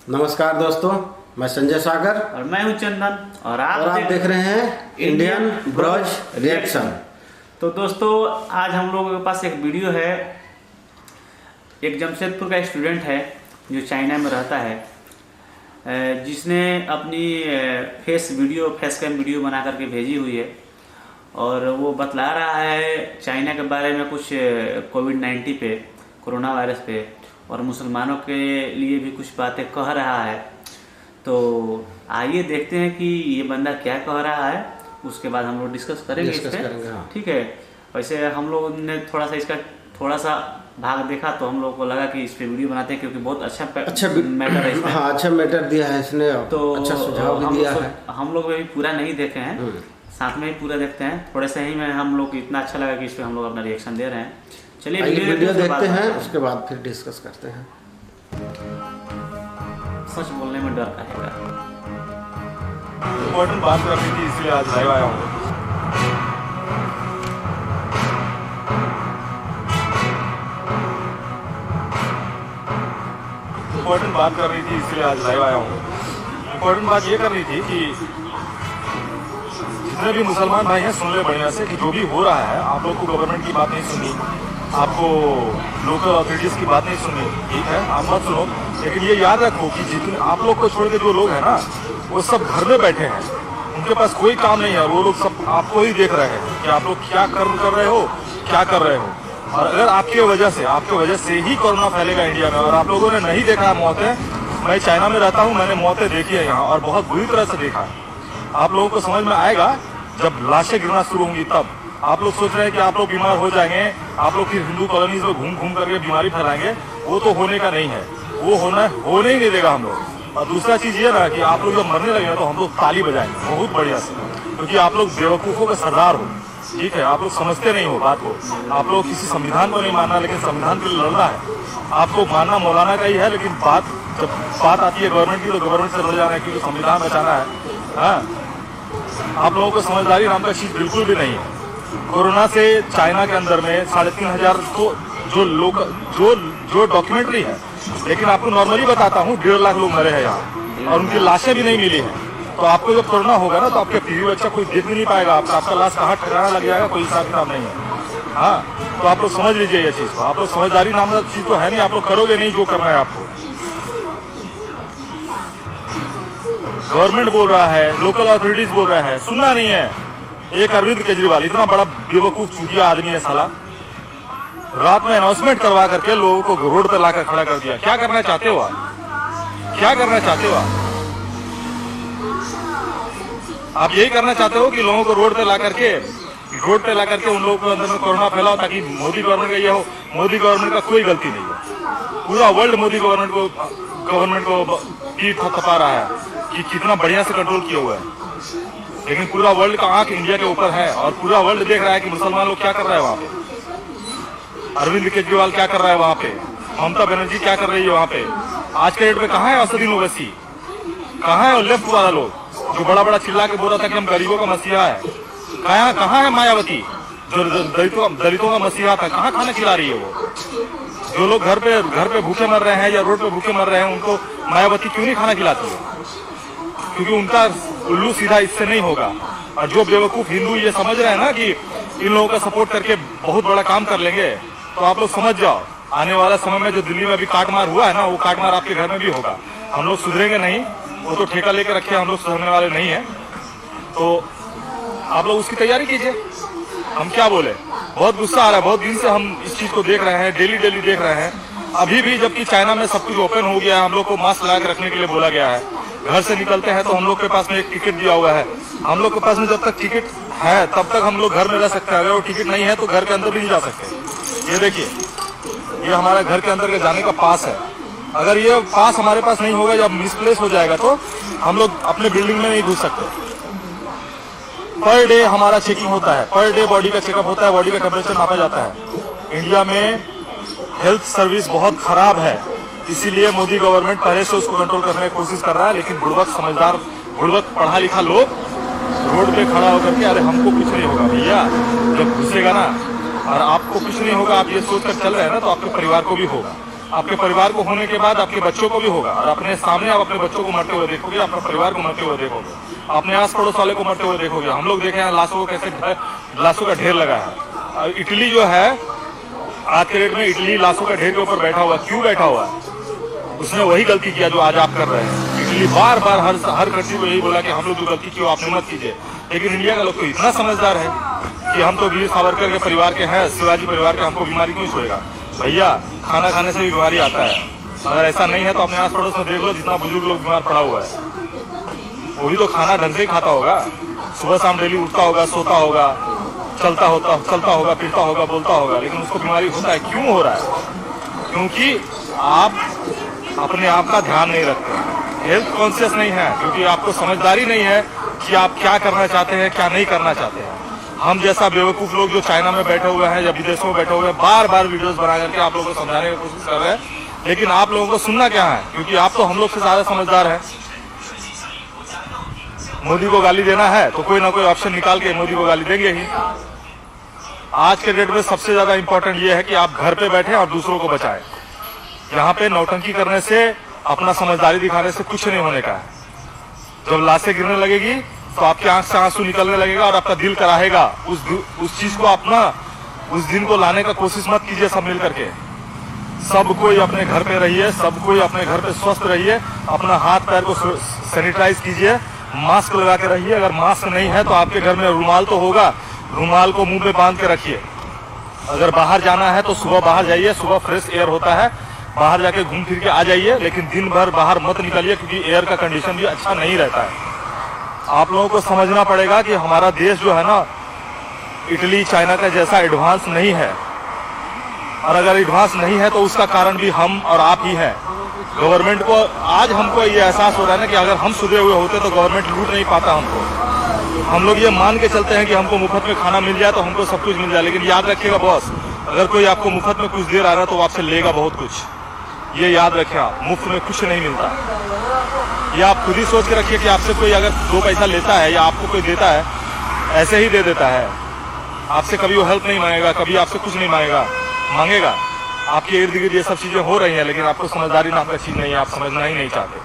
नमस्कार दोस्तों, मैं संजय सागर और मैं हूं चंदन और आप देख रहे हैं इंडियन ब्रॉज रिएक्शन। तो दोस्तों, आज हम लोगों के पास एक वीडियो है। एक जमशेदपुर का स्टूडेंट है जो चाइना में रहता है, जिसने अपनी फेस कैम वीडियो बना करके भेजी हुई है और वो बतला रहा है चाइना के बारे में कुछ कोविड-19 पे, कोरोना वायरस पे, और मुसलमानों के लिए भी कुछ बातें कह रहा है। तो आइए देखते हैं कि ये बंदा क्या कह रहा है, उसके बाद हम लोग डिस्कस करेंगे इस पे। हाँ। ठीक है। वैसे हम लोग ने इसका थोड़ा सा भाग देखा तो हम लोग को लगा कि इस पे वीडियो बनाते हैं, क्योंकि बहुत अच्छा मैटर है इसमें। हाँ, अच्छा मैटर दिया है इसने, तो अच्छा सुझाव भी दिया है। हम लोग भी पूरा नहीं देखे हैं, साथ में ही पूरा देखते हैं। थोड़े से ही में हम लोग इतना अच्छा लगा कि इस पे हम लोग अपना रिएक्शन दे रहे हैं। चलिए वीडियो देखते हैं, उसके बाद फिर डिस्कस करते हैं। सच बोलने में डर रहेगा। इम्पोर्टेंट बात करनी थी, इसलिए आज लाइव आया हूँ। इम्पोर्टेंट बात करनी थी, इसलिए आज लाइव आया हूँ। इम्पोर्टेंट बात ये करनी थी कि जितने भी मुसलमान भाई हैं, सुन ले बढ़िया से कि जो भी हो रहा है, आप लोग को गवर्नमेंट की बात नहीं सुनी, आपको लोकल अथॉरिटीज की बात नहीं सुनी, ठीक है, आप मत सुनो। लेकिन ये याद रखो कि जितने आप लोग को छोड़ के जो लोग हैं ना, वो सब घर में बैठे हैं, उनके पास कोई काम नहीं है। वो लोग सब आपको ही देख रहे हैं कि आप लोग क्या कर्म कर रहे हो, क्या कर रहे हो। और अगर आपके वजह से ही कोरोना फैलेगा इंडिया में, और आप लोगों ने नहीं देखा है मौतें। मैं चाइना में रहता हूँ, मैंने मौतें देखी है यहाँ, और बहुत बुरी तरह से देखा है। आप लोगों को समझ में आएगा जब लाशें गिरना शुरू होंगी तब। आप लोग सोच रहे हैं कि आप लोग बीमार हो जाएंगे, आप लोग फिर हिंदू कॉलोनीज में घूम घूम करके बीमारी फैलाएंगे। वो तो होने का नहीं है, वो होने ही नहीं देगा हम लोग। और दूसरा चीज ये ना कि आप लोग जब मरने लगे तो हम लोग ताली बजाएंगे बहुत बढ़िया से, क्योंकि आप लोग बेवकूफों के सरदार हो, ठीक है। आप लोग समझते नहीं हो बात को। आप लोग किसी संविधान को नहीं मानना, लेकिन संविधान के लिए लड़ना है। आपको मानना मौलाना का ही है, लेकिन जब बात आती है गवर्नमेंट की, तो गवर्नमेंट से लड़ जाना है, क्योंकि संविधान बचाना है। हाँ, आप लोगों को समझदारी नाम का चीज बिल्कुल भी नहीं है। कोरोना से चाइना के अंदर में 3,500 को जो डॉक्यूमेंट्री है, लेकिन आपको नॉर्मली बताता हूँ 1.5 लाख लोग मरे हैं यहाँ, और उनकी लाशें भी नहीं मिली हैं। तो आपको जब कोरोना होगा ना, तो आपके पीढ़ी बच्चा कोई देख भी नहीं पाएगा, आपका लाश कहाँ ठिकाना लग जाएगा, कोई हिसाब किताब नहीं है। हाँ, तो आप लोग समझ लीजिए ये चीज को। आप लोग समझदारी नाम का चीज तो है नहीं, आप लोग करोगे नहीं जो करना है आपको। गवर्नमेंट बोल रहा है, लोकल अथॉरिटीज बोल रहा है, सुनना नहीं है। एक अरविंद केजरीवाल इतना बड़ा बेवकूफ चूतिया आदमी है साला, रात में अनाउंसमेंट करवा करके लोगों को रोड पर लाकर खड़ा कर दिया। क्या करना चाहते हो आप? क्या करना चाहते हो आप यही करना चाहते हो कि लोगों को रोड पे ला करके उन लोगों के अंदर में कोरोना फैलाओ, ताकि मोदी गवर्नमेंट का ये हो। मोदी गवर्नमेंट का कोई गलती नहीं है, पूरा वर्ल्ड मोदी गवर्नमेंट को पीठ थपथपा रहा है कि कितना बढ़िया से कंट्रोल किया हुआ है। लेकिन पूरा वर्ल्ड का आंख इंडिया के ऊपर है, और पूरा वर्ल्ड देख रहा है कि मुसलमान लोग क्या कर रहे हैं वहाँ पे। अरविंद केजरीवाल क्या कर रहा है वहाँ पे, ममता बनर्जी क्या कर रही है वहाँ पे। आज के डेट में कहाँ है असदुद्दीन ओवैसी, कहाँ है लेफ्ट वाला लोग जो बड़ा बड़ा चिल्ला के बोल रहा था कि हम गरीबों का मसीहा है। कहाँ है मायावती जो दलितों का मसीहा था, कहाँ खाना खिला रही है वो। जो लोग घर पे भूखे मर रहे हैं या रोड पे भूखे मर रहे हैं, उनको मायावती क्यों नहीं खाना खिलाती है? क्योंकि उनका उल्लू सीधा इससे नहीं होगा। और जो बेवकूफ हिंदू ये समझ रहे हैं ना कि इन लोगों का सपोर्ट करके बहुत बड़ा काम कर लेंगे, तो आप लोग समझ जाओ, आने वाला समय में जो दिल्ली में अभी काटमार हुआ है ना, वो काटमार आपके घर में भी होगा। हम लोग सुधरेंगे नहीं, वो तो ठेका लेकर रखे, हम लोग सुधरने वाले नहीं है। तो आप लोग उसकी तैयारी कीजिए। हम क्या बोले, बहुत गुस्सा आ रहा है। बहुत दिन से हम इस चीज को देख रहे हैं, डेली देख रहे हैं। अभी भी जबकि चाइना में सब कुछ ओपन हो गया है, हम लोग को मास्क लगा के रखने के लिए बोला गया है। घर से निकलते हैं तो हम लोग के पास में एक टिकट दिया हुआ है। हम लोग के पास में जब तक टिकट है तब तक हम लोग घर में रह सकते हैं, अगर वो टिकट नहीं है तो घर के अंदर भी नहीं जा सकते। ये देखिए, ये हमारा घर के अंदर के जाने का पास है। अगर ये पास हमारे पास नहीं होगा, जब मिसप्लेस हो जाएगा, तो हम लोग अपने बिल्डिंग में नहीं घुस सकते। पर डे हमारा चेकिंग होता है, पर डे बॉडी का चेकअप होता है, बॉडी का टेम्परेचर नापा जाता है। इंडिया में हेल्थ सर्विस बहुत खराब है, इसीलिए मोदी गवर्नमेंट पहले से उसको कंट्रोल करने की कोशिश कर रहा है। लेकिन बुड़बक पढ़ा लिखा लोग रोड पे खड़ा होकर के, अरे हमको कुछ नहीं होगा भैया, जब घुसेगा ना और आपको कुछ नहीं होगा, आप ये सोच कर चल रहे हैं ना, तो आपके परिवार को भी होगा। आपके परिवार को होने के बाद आपके बच्चों को भी होगा, और अपने सामने आप अपने बच्चों को मरते हुए देखोगे, अपने परिवार को मरते हुए देखोगे, अपने आस पड़ोस वाले को मरते हुए देखोगे। हम लोग देखे हैं लाशों को कैसे लाशों का ढेर लगा है। इटली जो है आज के डेट में, इटली लाशों का ढेर के ऊपर बैठा हुआ। क्यों बैठा हुआ है? उसने वही गलती किया जो आज आप कर रहे हैं। इटली बार बार हर कंट्री को यही बोला कि हम लोग जो गलती की आपने मत कीजिए, लेकिन इंडिया का लोग तो इतना समझदार है कि हम तो वीर सावरकर के परिवार के हैं, शिवाजी परिवार के, हमको बीमारी क्यों छोड़ेगा? भैया खाना खाने से भी बीमारी आता है। अगर ऐसा नहीं है तो अपने आस पड़ोस में देख लो, जितना बुजुर्ग लोग बीमार पड़ा हुआ है वो भी तो खाना ढंग से ही खाता होगा, सुबह शाम डेली उठता होगा, सोता होगा, चलता होगा, फिरता होगा, बोलता होगा, लेकिन उसको बीमारी होता है। क्यों हो रहा है? क्योंकि आप अपने आप का ध्यान नहीं रखते, हेल्थ कॉन्शियस नहीं है, क्योंकि आपको समझदारी नहीं है कि आप क्या करना चाहते हैं, क्या नहीं करना चाहते हैं। हम जैसा बेवकूफ लोग जो चाइना में बैठे हुए हैं या विदेशों में बैठे हुए हैं, बार बार वीडियोस बना करके आप लोगों को समझाने की कोशिश कर रहे हैं, लेकिन आप लोगों को सुनना क्या है? क्योंकि आप तो हम लोग से ज्यादा समझदार हैं। मोदी को गाली देना है तो कोई ना कोई ऑप्शन निकाल के मोदी को गाली देंगे ही। आज के डेट में सबसे ज्यादा इंपॉर्टेंट ये है कि आप घर पे बैठे और दूसरों को बचाएं। यहाँ पे नौटंकी करने से, अपना समझदारी दिखाने से कुछ नहीं होने का है। जब लाशें गिरने लगेगी तो आपकी आंख से आंसू निकलने लगेगा और आपका दिल कराहेगा। उस चीज को अपना, उस दिन को लाने का कोशिश मत कीजिए। सब मिल करके, सब कोई अपने घर पे रहिए, सब कोई अपने घर पे स्वस्थ रहिए, अपना हाथ पैर को सैनिटाइज कीजिए, मास्क लगा के रहिए। अगर मास्क नहीं है तो आपके घर में रुमाल तो होगा, रुमाल को मुंह पे बांध के रखिए। अगर बाहर जाना है तो सुबह बाहर जाइए, सुबह फ्रेश एयर होता है, बाहर जाके घूम फिर के आ जाइए, लेकिन दिन भर बाहर मत निकलिए, क्योंकि एयर का कंडीशन भी अच्छा नहीं रहता है। आप लोगों को समझना पड़ेगा कि हमारा देश जो है ना, इटली चाइना का जैसा एडवांस नहीं है, और अगर एडवांस नहीं है तो उसका कारण भी हम और आप ही हैं। गवर्नमेंट को आज हमको ये एहसास हो रहा है ना कि अगर हम सुधरे हुए होते तो गवर्नमेंट लूट नहीं पाता हमको। हम लोग ये मान के चलते हैं कि हमको मुफ्त में खाना मिल जाए तो हमको सब कुछ मिल जाए, लेकिन याद रखिएगा बॉस, अगर कोई आपको मुफ्त में कुछ दे रहा है तो आपसे लेगा बहुत कुछ। ये याद रखिए, आप मुफ्त में कुछ नहीं मिलता। ये आप खुद ही सोच के रखिए कि आपसे कोई अगर 2 पैसा लेता है या आपको कोई देता है, ऐसे ही दे देता है। आपसे कभी वो हेल्प नहीं मांगेगा, कभी आपसे कुछ नहीं मांगेगा। आपके इर्द गिर्द ये सब चीजें हो रही हैं, लेकिन आपको समझदारी नाम का चीज नहीं है, आप समझना ही नहीं चाहते।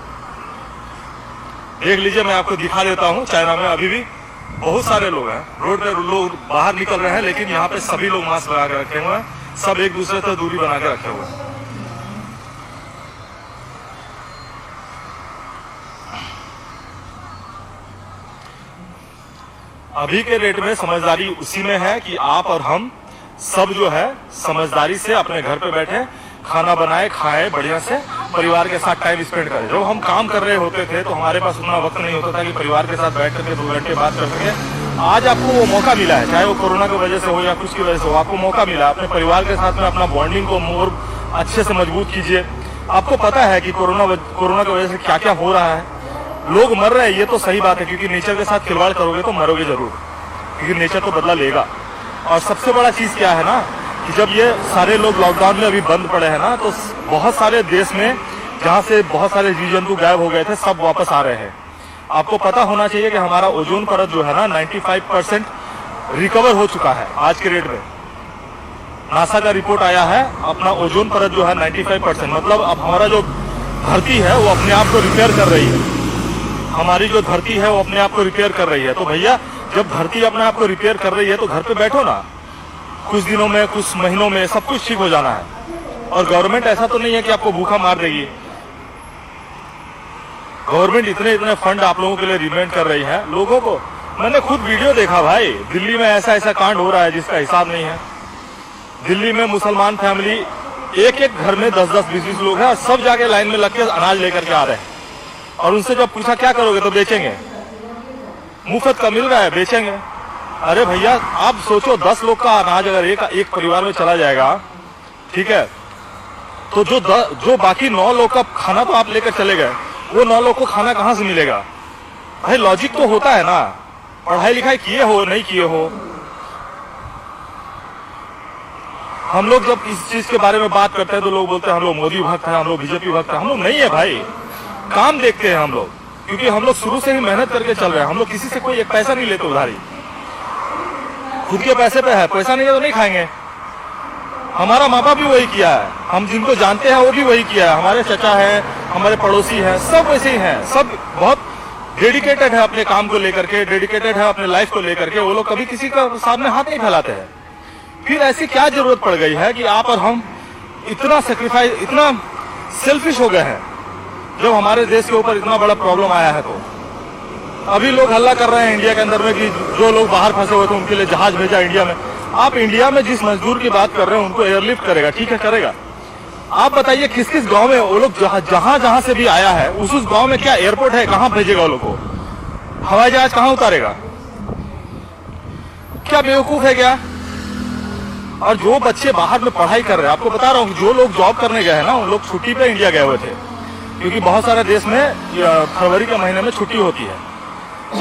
देख लीजिए, मैं आपको दिखा देता हूँ, चाइना में अभी भी बहुत सारे लोग हैं, रोड पे लोग बाहर निकल रहे हैं, लेकिन यहाँ पे सभी लोग मास्क लगा के रखे हुए हैं, सब एक दूसरे से दूरी बना के रखे हुए हैं। अभी के डेट में समझदारी उसी में है कि आप और हम सब जो है समझदारी से अपने घर पे बैठे खाना बनाए, खाए, बढ़िया से परिवार के साथ टाइम स्पेंड करें। जब हम काम कर रहे होते थे तो हमारे पास उतना वक्त नहीं होता था कि परिवार के साथ बैठ करके 2 घंटे बात कर सके। आज आपको वो मौका मिला है, चाहे वो कोरोना की वजह से हो या कुछ की वजह से हो, आपको मौका मिला अपने परिवार के साथ में अपना बॉन्डिंग को मोर अच्छे से मजबूत कीजिए। आपको पता है कि कोरोना की वजह से क्या क्या हो रहा है, लोग मर रहे हैं, ये तो सही बात है, क्योंकि नेचर के साथ खिलवाड़ करोगे तो मरोगे जरूर, क्योंकि नेचर तो बदला लेगा। और सबसे बड़ा चीज क्या है ना कि जब ये सारे लोग लॉकडाउन में अभी बंद पड़े हैं ना, तो बहुत सारे देश में जहाँ से बहुत सारे जीव जंतु गायब हो गए थे, सब वापस आ रहे हैं। आपको पता होना चाहिए कि हमारा ओजोन परत जो है ना 95% रिकवर हो चुका है आज के डेट में। नासा का रिपोर्ट आया है, अपना ओजोन परत जो है 95%, मतलब अब हमारा जो धरती है वो अपने आप को रिपेयर कर रही है। हमारी जो धरती है वो अपने आप को रिपेयर कर रही है। तो भैया, जब धरती अपने आप को रिपेयर कर रही है तो घर पे बैठो ना, कुछ दिनों में, कुछ महीनों में सब कुछ ठीक हो जाना है। और गवर्नमेंट ऐसा तो नहीं है कि आपको भूखा मार देगी। गवर्नमेंट इतने फंड आप लोगों के लिए रिमेंड कर रही है लोगों को। मैंने खुद वीडियो देखा भाई, दिल्ली में ऐसा कांड हो रहा है जिसका हिसाब नहीं है। दिल्ली में मुसलमान फैमिली एक घर में 10-10, 20-20 लोग हैं और सब जाके लाइन में लग के अनाज लेकर के आ रहे हैं। और उनसे जब पूछा क्या करोगे तो बेचेंगे, मुफ्त का मिल रहा है, बेचेंगे। अरे भैया, आप सोचो 10 लोग का अनाज अगर एक परिवार में चला जाएगा, ठीक है, तो जो बाकी 9 लोग का खाना तो आप लेकर चले गए, वो 9 लोग को खाना कहां से मिलेगा? भाई लॉजिक तो होता है ना, पढ़ाई लिखाई किए हो नहीं किए हो। हम लोग जब इस चीज के बारे में बात करते हैं तो लोग बोलते हैं हम लोग मोदी भक्त हैं, हम लोग बीजेपी भक्त हैं। हम लोग नहीं है भाई, काम देखते हैं हम लोग, क्योंकि हम लोग शुरू से ही मेहनत करके चल रहे हैं। हम लोग किसी से कोई एक पैसा नहीं लेते उधारी, खुद के पैसे पे है, पैसा नहीं है तो नहीं खाएंगे। हमारा माँ बाप भी वही किया है, हम जिनको जानते हैं वो भी वही किया है, हमारे चचा है, हमारे पड़ोसी हैं, सब वैसे ही हैं, सब बहुत डेडिकेटेड है अपने काम को लेकर के, डेडिकेटेड है अपने लाइफ को लेकर के, वो लोग कभी किसी का सामने हाथ नहीं फैलाते हैं। फिर ऐसी क्या जरूरत पड़ गई है कि आप और हम इतना सेक्रीफाइस, इतना सेल्फिश हो गए हैं जब हमारे देश के ऊपर इतना बड़ा प्रॉब्लम आया है। तो अभी लोग हल्ला कर रहे हैं इंडिया के अंदर में कि जो लोग बाहर फंसे हुए थे उनके लिए जहाज भेजा इंडिया में। आप इंडिया में जिस मजदूर की बात कर रहे हैं उनको एयरलिफ्ट करेगा, ठीक है करेगा। आप बताइए किस किस गांव में वो लोग जहां से भी आया है उस गांव में क्या एयरपोर्ट है, कहां भेजेगा वो लोग को, हवाई जहाज कहां उतारेगा? क्या बेवकूफ है क्या? और जो बच्चे बाहर में पढ़ाई कर रहे हैं, आपको बता रहा हूँ, जो लोग जॉब करने गए हैं ना उन लोग छुट्टी पे इंडिया गए हुए थे, क्योंकि बहुत सारे देश में फरवरी के महीने में छुट्टी होती है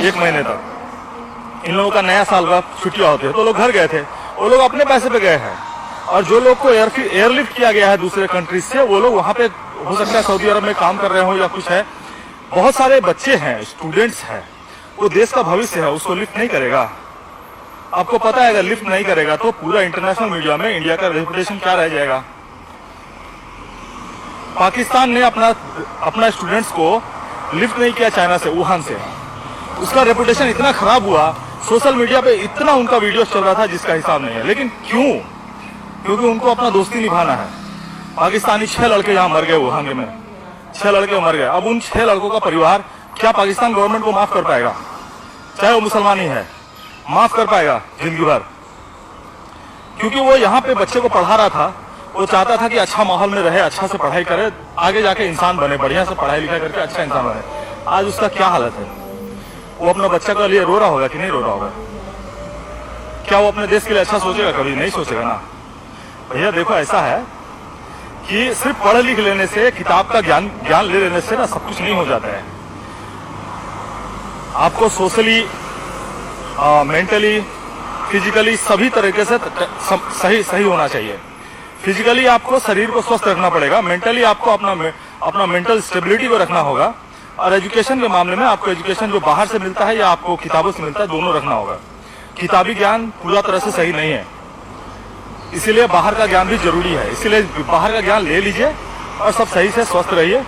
1 महीने तक। इन लोगों का नया साल का छुट्टियां होती है, तो लोग घर गए थे, वो लोग अपने पैसे पे गए हैं। और जो लोग को एयरलिफ्ट किया गया है दूसरे कंट्रीज से, वो लोग वहां पे हो सकता है सऊदी अरब में काम कर रहे हो या कुछ है। बहुत सारे बच्चे हैं, स्टूडेंट्स हैं, वो देश का भविष्य है, उसको लिफ्ट नहीं करेगा। आपको पता है अगर लिफ्ट नहीं करेगा तो पूरा इंटरनेशनल मीडिया में इंडिया का रेपुटेशन क्या रह जाएगा। पाकिस्तान ने अपना स्टूडेंट्स को लिफ्ट नहीं किया चाइना से, वुहान से, उसका रेपुटेशन इतना खराब हुआ, सोशल मीडिया पे इतना उनका वीडियो चल रहा था जिसका हिसाब नहीं है। लेकिन क्यों? क्योंकि उनको अपना दोस्ती निभाना है। पाकिस्तानी 6 लड़के यहाँ मर गए वुहान में, 6 लड़के मर गए। अब उन 6 लड़कों का परिवार क्या पाकिस्तान गवर्नमेंट को माफ कर पाएगा? चाहे वो मुसलमान ही है, माफ कर पाएगा जिंदगी भर? क्योंकि वो यहाँ पे बच्चे को पढ़ा रहा था, वो चाहता था कि अच्छा माहौल में रहे, अच्छा से पढ़ाई करे, आगे जाके इंसान बने, बढ़िया से पढ़ाई लिखाई करके अच्छा इंसान बने। आज उसका क्या हालत है? वो अपना बच्चा के लिए रो रहा होगा कि नहीं रो रहा होगा? क्या वो अपने देश के लिए अच्छा सोचेगा? कभी नहीं सोचेगा ना। भैया देखो, ऐसा है कि सिर्फ पढ़ लिख लेने से, किताब का ज्ञान ले लेने से ना सब कुछ नहीं हो जाता है। आपको सोशली, मेंटली, फिजिकली सभी तरीके से सही होना चाहिए। फिजिकली आपको शरीर को स्वस्थ रखना पड़ेगा, मेंटली आपको अपना मेंटल स्टेबिलिटी को रखना होगा, और एजुकेशन के मामले में आपको एजुकेशन जो बाहर से मिलता है या आपको किताबों से मिलता है, दोनों रखना होगा। किताबी ज्ञान पूरा तरह से सही नहीं है, इसीलिए बाहर का ज्ञान भी जरूरी है। इसीलिए बाहर का ज्ञान ले लीजिए और सब सही से स्वस्थ रहिए।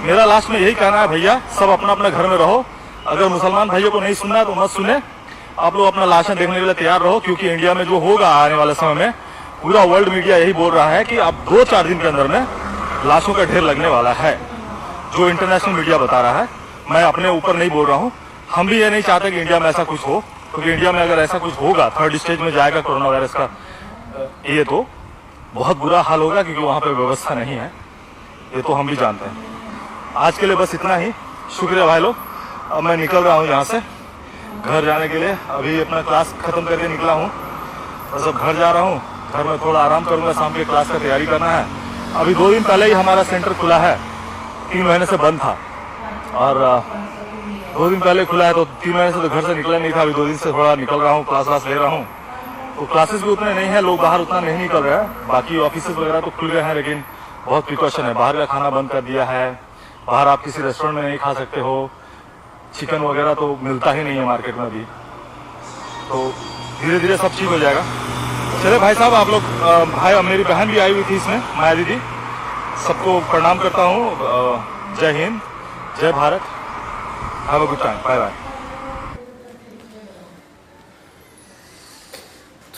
मेरा लास्ट में यही कहना है भैया, सब अपना अपना घर में रहो। अगर मुसलमान भाइयों को नहीं सुनना है तो मत सुने, आप लोग अपना लाशें देखने के लिए तैयार रहो, क्योंकि इंडिया में जो होगा आने वाले समय में, पूरा वर्ल्ड मीडिया यही बोल रहा है कि अब 2-4 दिन के अंदर में लाशों का ढेर लगने वाला है, जो इंटरनेशनल मीडिया बता रहा है। मैं अपने ऊपर नहीं बोल रहा हूँ, हम भी ये नहीं चाहते कि इंडिया में ऐसा कुछ हो, क्योंकि इंडिया में अगर ऐसा कुछ होगा, 3rd स्टेज में जाएगा कोरोना वायरस का, ये तो बहुत बुरा हाल होगा, क्योंकि वहाँ पे व्यवस्था नहीं है, ये तो हम भी जानते हैं। आज के लिए बस इतना ही, शुक्रिया भाई लोग। अब मैं निकल रहा हूँ यहाँ से घर जाने के लिए। अभी अपना क्लास खत्म करके निकला हूँ, बस अब घर जा रहा हूँ। घर में थोड़ा आराम करूँगा, शाम के क्लास का तैयारी करना है। अभी 2 दिन पहले ही हमारा सेंटर खुला है, 3 महीने से बंद था, और 2 दिन पहले खुला है, तो 3 महीने से तो घर से निकला नहीं था। अभी 2 दिन से थोड़ा निकल रहा हूँ, क्लास ले रहा हूँ। तो क्लासेस भी उतने नहीं है, लोग बाहर उतना नहीं निकल रहे हैं। बाकी ऑफिस वगैरह तो खुल गए हैं, लेकिन बहुत प्रिकॉशन है। बाहर का खाना बंद कर दिया है, बाहर आप किसी रेस्टोरेंट में नहीं खा सकते हो, चिकन वगैरह तो मिलता ही नहीं है मार्केट में अभी। तो धीरे धीरे सब ठीक हो जाएगा। चले भाई साहब, आप लोग भाई, मेरी बहन भी आई हुई थी इसमें, माया दीदी, सबको प्रणाम करता हूँ। जय हिंद, जय Bharat, have a good time, bye bye.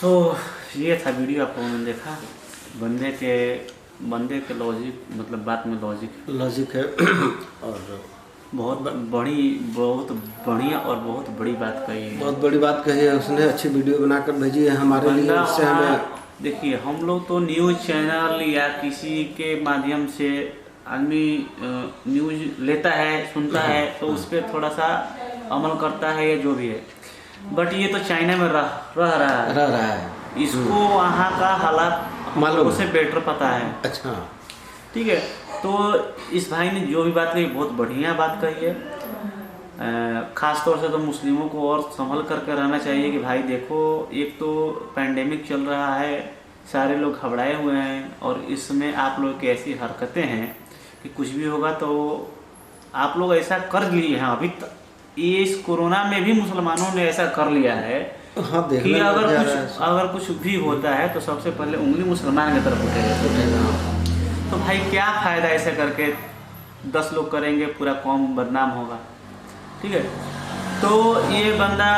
तो ये था वीडियो, आप लोगों ने देखा। बंदे के लॉजिक, मतलब बात में लॉजिक है और बहुत बढ़िया और बहुत बड़ी बात कही है। बहुत बड़ी बात कही है उसने, अच्छी वीडियो बनाकर भेजी है हमारे लिए। उससे हमें देखिए, हम लोग तो न्यूज़ चैनल या किसी के माध्यम से आदमी न्यूज़ लेता है, सुनता है, तो उस पर थोड़ा सा अमल करता है या जो भी है। बट ये तो चाइना में रह रहा है, इसको वहाँ का हालात मालूम, उसे बेटर पता है। अच्छा, ठीक है। तो इस भाई ने जो भी बात कही, बहुत बढ़िया बात कही है। ख़ास तौर से तो मुस्लिमों को और संभल करके रहना चाहिए कि भाई देखो, एक तो पैंडेमिक चल रहा है, सारे लोग घबराए हुए हैं, और इसमें आप लोग की ऐसी हरकतें हैं कि कुछ भी होगा तो आप लोग ऐसा कर लिए हैं। अभी ये इस कोरोना में भी मुसलमानों ने ऐसा कर लिया है हाँ कि देखने में अगर जा कुछ रहा है। अगर कुछ भी होता है तो सबसे पहले उंगली मुसलमान की तरफ उठेगा। उठेगा। तो भाई क्या फ़ायदा ऐसे करके, 10 लोग करेंगे पूरा कौम बदनाम होगा। ठीक है, तो ये बंदा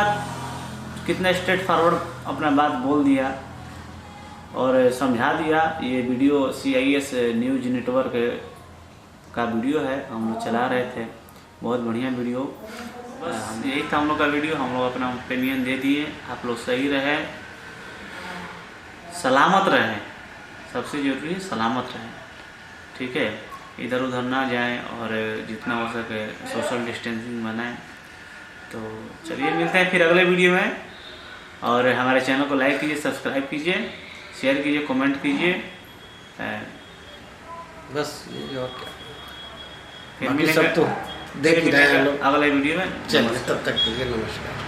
कितना स्ट्रेट फॉरवर्ड अपना बात बोल दिया और समझा दिया। ये वीडियो CIS न्यूज नेटवर्क का वीडियो है, हम लोग चला रहे थे, बहुत बढ़िया वीडियो। बस यही था हम लोग का वीडियो, हम लोग अपना ओपिनियन दे दिए। आप लोग सही रहे, सलामत रहें, सबसे ज़रूरी है सलामत रहें। ठीक है, इधर उधर ना जाएं और जितना हो सके सोशल डिस्टेंसिंग बनाएं। तो चलिए मिलते हैं फिर अगले वीडियो में, और हमारे चैनल को लाइक कीजिए, सब्सक्राइब कीजिए, शेयर कीजिए, कमेंट कीजिए। बस ये और क्या, फिर बाकी मिलेंगे सब तो देख ही रहे हैं लोग। अगले वीडियो में। चलिए तब तक के लिए नमस्कार।